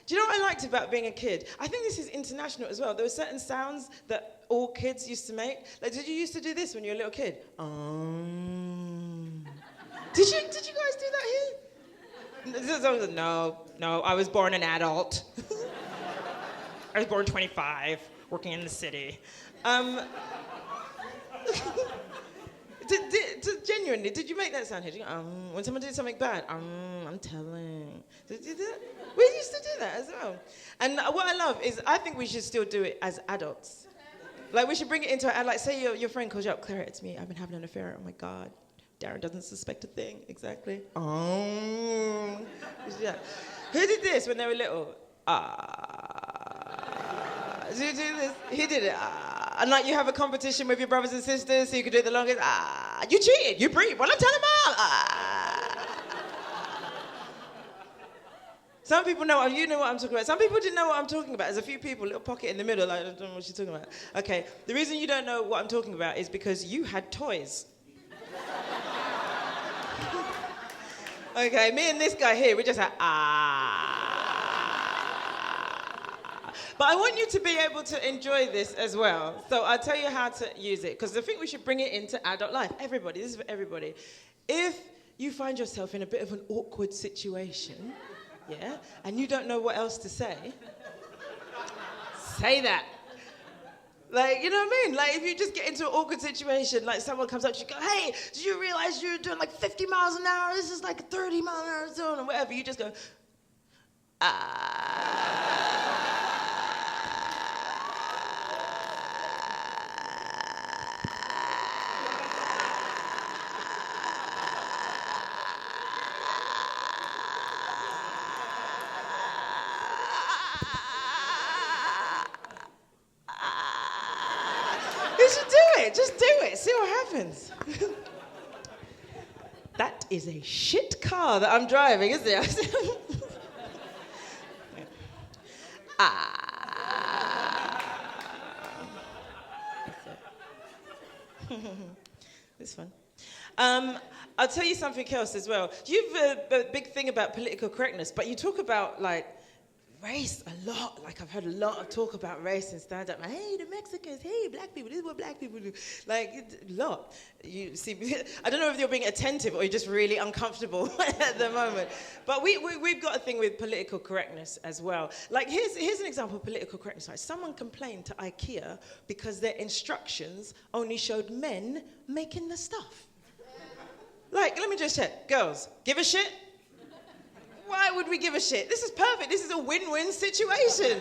Do you know what I liked about being a kid? I think this is international as well. There were certain sounds that all kids used to make. Like, did you used to do this when you were a little kid? Did you guys do that here? No, I was born an adult. I was born 25, working in the city. Genuinely, did you make that sound here? When someone did something bad, I'm telling. Did you do that? We used to do that as well. And what I love is I think we should still do it as adults. Like, we should bring it into it. Like, say your friend calls you up, Clara, it's me. I've been having an affair. Oh, my God. Darren doesn't suspect a thing. Exactly. Yeah. Who did this when they were little? Did you do this? He did it. And like you have a competition with your brothers and sisters so you can do it the longest. You cheated. You breathe. Well, I'm telling Mom. Some people know, you know what I'm talking about. Some people didn't know what I'm talking about. There's a few people, little pocket in the middle, like, I don't know what she's talking about. Okay, the reason you don't know what I'm talking about is because you had toys. Okay, me and this guy here, we just had, But I want you to be able to enjoy this as well. So I'll tell you how to use it, because I think we should bring it into adult life. Everybody, this is for everybody. If you find yourself in a bit of an awkward situation, yeah, and you don't know what else to say, say that. Like, you know what I mean? Like, if you just get into an awkward situation, like someone comes up to you and go, hey, did you realize you're doing like 50 miles an hour? This is like a 30 mile an hour zone or whatever. You just go, You should do it. Just do it. See what happens. That is a shit car that I'm driving, isn't it? This fun. I'll tell you something else as well. You've a big thing about political correctness, but you talk about like race a lot. Like, I've heard a lot of talk about race and stand-up. Like, hey, the Mexicans, hey, black people, this is what black people do. Like, a lot. You see, I don't know if you're being attentive or you're just really uncomfortable at the moment. But we've got a thing with political correctness as well. Like, here's an example of political correctness. Right? Someone complained to IKEA because their instructions only showed men making the stuff. Like, let me just check. Girls, give a shit? Why would we give a shit? This is perfect. This is a win-win situation.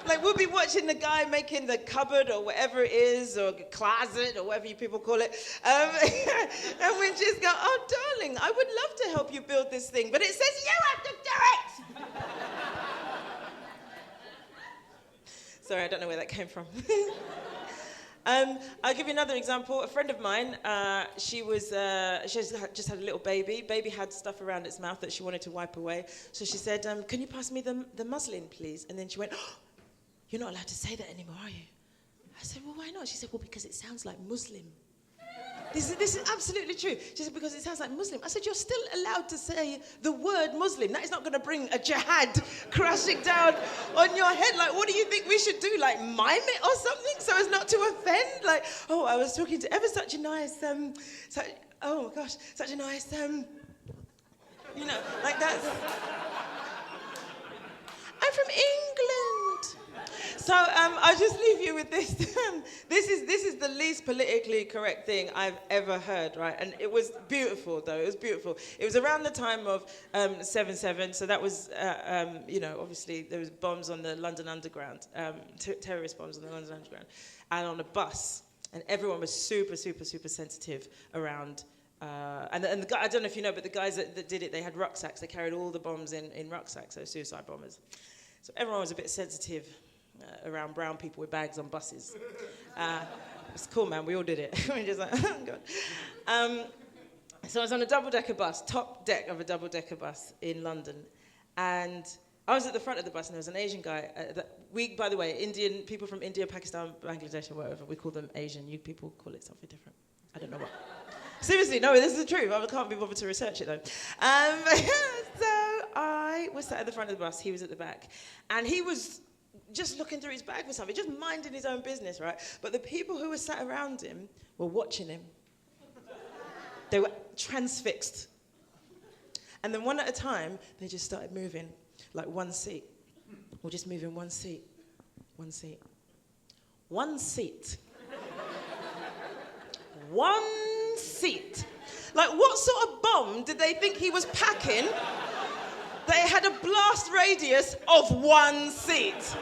Like, we'll be watching the guy making the cupboard or whatever it is, or closet, or whatever you people call it. And we just go, oh, darling, I would love to help you build this thing, but it says you have to do it! Sorry, I don't know where that came from. I'll give you another example. A friend of mine, she just had a little baby. Baby had stuff around its mouth that she wanted to wipe away. So she said, can you pass me the muslin, please? And then she went, oh, you're not allowed to say that anymore, are you? I said, well, why not? She said, well, because it sounds like Muslim. This is absolutely true. She said, because it sounds like Muslim. I said, you're still allowed to say the word Muslim. That is not going to bring a jihad crashing down on your head. Like, what do you think we should do? Like, mime it or something so as not to offend? Like, oh, I was talking to ever such a nice, oh, gosh, such a nice, you know, like that's... I'm from England. So I'll just leave you with this. This is the least politically correct thing I've ever heard, right? And it was beautiful, though. It was beautiful. It was around the time of 7/7, so that was, you know, obviously there was bombs on the London Underground, terrorist bombs on the London Underground, and on a bus, and everyone was super, super, super sensitive around. And the guy, I don't know if you know, but the guys that did it, they had rucksacks. They carried all the bombs in rucksacks, so suicide bombers. So everyone was a bit sensitive around brown people with bags on buses. It's cool, man. We all did it. We're just like, oh, God. So I was on a double-decker bus, top deck of a double-decker bus in London. And I was at the front of the bus, and there was an Asian guy. By the way, Indian people from India, Pakistan, Bangladesh, or whatever, we call them Asian. You people call it something different. I don't know what. Seriously, no, this is the truth. I can't be bothered to research it, though. So guy was sat at the front of the bus, he was at the back. And he was just looking through his bag for something, just minding his own business, right? But the people who were sat around him were watching him. They were transfixed. And then one at a time, they just started moving, like one seat. We're just moving one seat, one seat. One seat. One seat. Like, what sort of bomb did they think he was packing that it had a blast radius of one seat?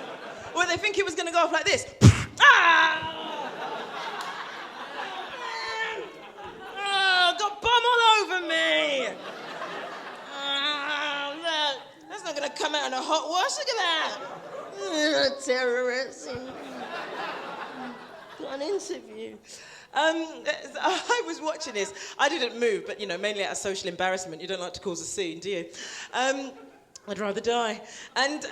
Or they think it was going to go off like this. Ah! Oh, got bomb all over me. Look, that's not going to come out in a hot wash. Look at that. Terrorist. Got an interview. I was watching this. I didn't move, but, mainly out of social embarrassment. You don't like to cause a scene, do you? I'd rather die. And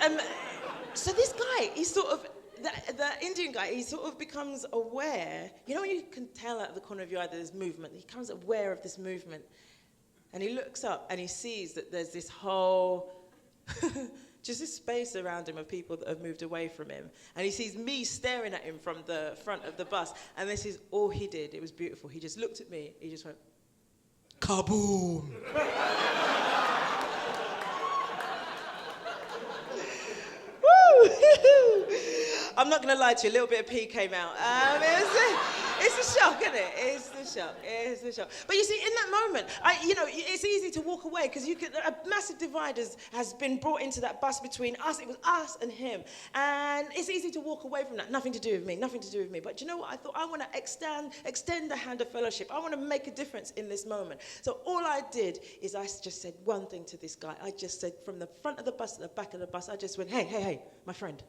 so this guy, he's sort of, the Indian guy, he sort of becomes aware. You know when you can tell out of the corner of your eye that there's movement? He becomes aware of this movement. And he looks up and he sees that there's this whole... just this space around him of people that have moved away from him. And he sees me staring at him from the front of the bus. And this is all he did. It was beautiful. He just looked at me. He just went, kaboom. Woo! I'm not going to lie to you. A little bit of pee came out. It's a shock, isn't it? It's the shock. But you see, in that moment, it's easy to walk away because a massive divide has been brought into that bus between us. It was us and him. And it's easy to walk away from that. Nothing to do with me, nothing to do with me. But you know what? I thought I want to extend the hand of fellowship. I want to make a difference in this moment. So all I did is I just said one thing to this guy. I just said from the front of the bus to the back of the bus, I just went, hey, my friend.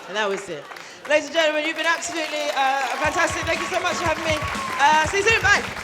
And that was it. Ladies and gentlemen, you've been absolutely fantastic. Thank you so much for having me. See you soon. Bye.